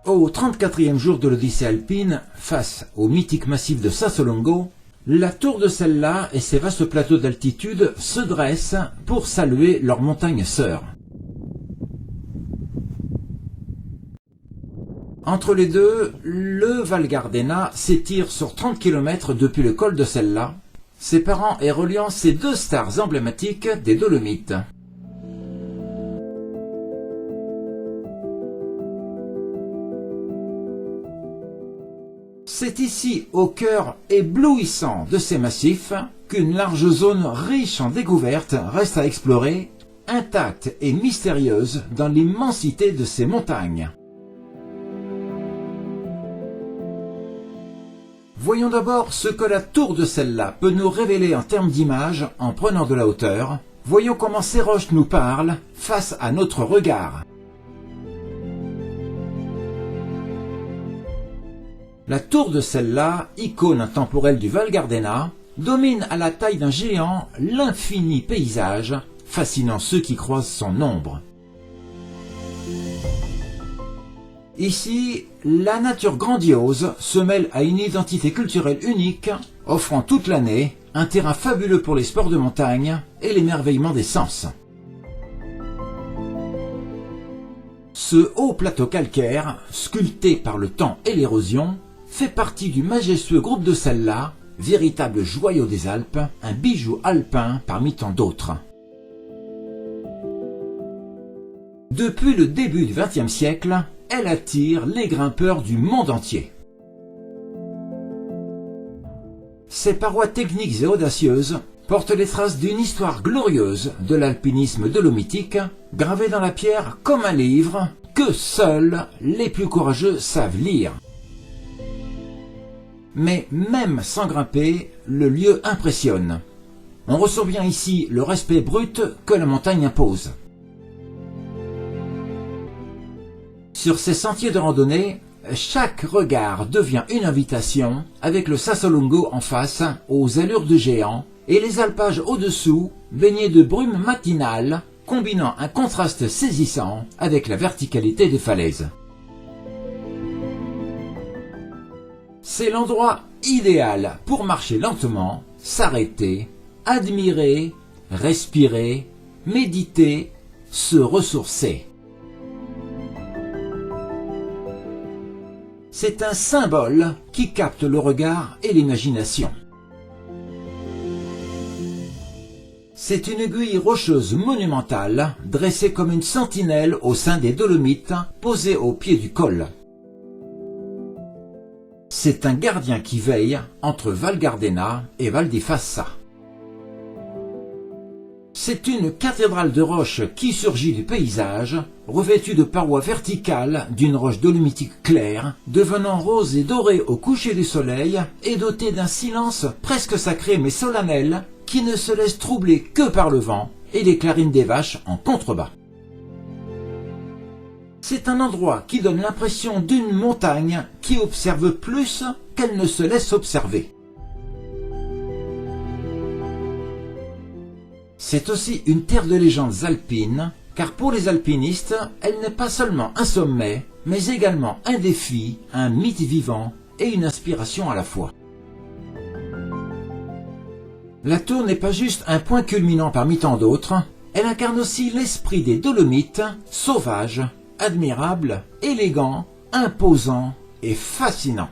Au 34e jour de l'Odyssée alpine, face au mythique massif de Sassolongo, la tour de Sella et ses vastes plateaux d'altitude se dressent pour saluer leurs montagnes sœurs. Entre les deux, le Val Gardena s'étire sur 30 km depuis le col de Sella, séparant et reliant ces deux stars emblématiques des Dolomites. C'est ici, au cœur éblouissant de ces massifs, qu'une large zone riche en découvertes reste à explorer, intacte et mystérieuse dans l'immensité de ces montagnes. Voyons d'abord ce que la tour de Sella peut nous révéler en termes d'image en prenant de la hauteur. Voyons comment ces roches nous parlent face à notre regard. La tour de Sella, icône intemporelle du Val Gardena, domine à la taille d'un géant l'infini paysage, fascinant ceux qui croisent son ombre. Ici, la nature grandiose se mêle à une identité culturelle unique, offrant toute l'année un terrain fabuleux pour les sports de montagne et l'émerveillement des sens. Ce haut plateau calcaire, sculpté par le temps et l'érosion, fait partie du majestueux groupe de Sella, véritable joyau des Alpes, un bijou alpin parmi tant d'autres. Depuis le début du XXe siècle, elle attire les grimpeurs du monde entier. Ses parois techniques et audacieuses portent les traces d'une histoire glorieuse de l'alpinisme dolomitique, gravée dans la pierre comme un livre que seuls les plus courageux savent lire. Mais même sans grimper, le lieu impressionne. On ressent bien ici le respect brut que la montagne impose. Sur ces sentiers de randonnée, chaque regard devient une invitation, avec le Sassolongo en face, aux allures de géant, et les alpages au-dessous, baignés de brume matinale, combinant un contraste saisissant avec la verticalité des falaises. C'est l'endroit idéal pour marcher lentement, s'arrêter, admirer, respirer, méditer, se ressourcer. C'est un symbole qui capte le regard et l'imagination. C'est une aiguille rocheuse monumentale, dressée comme une sentinelle au sein des Dolomites, posée au pied du col. C'est un gardien qui veille entre Val Gardena et Val di Fassa. C'est une cathédrale de roche qui surgit du paysage, revêtue de parois verticales d'une roche dolomitique claire, devenant rose et dorée au coucher du soleil et dotée d'un silence presque sacré mais solennel qui ne se laisse troubler que par le vent et les clarines des vaches en contrebas. C'est un endroit qui donne l'impression d'une montagne qui observe plus qu'elle ne se laisse observer. C'est aussi une terre de légendes alpines, car pour les alpinistes, elle n'est pas seulement un sommet, mais également un défi, un mythe vivant et une inspiration à la fois. La tour n'est pas juste un point culminant parmi tant d'autres, elle incarne aussi l'esprit des Dolomites, sauvage, admirable, élégant, imposant et fascinant.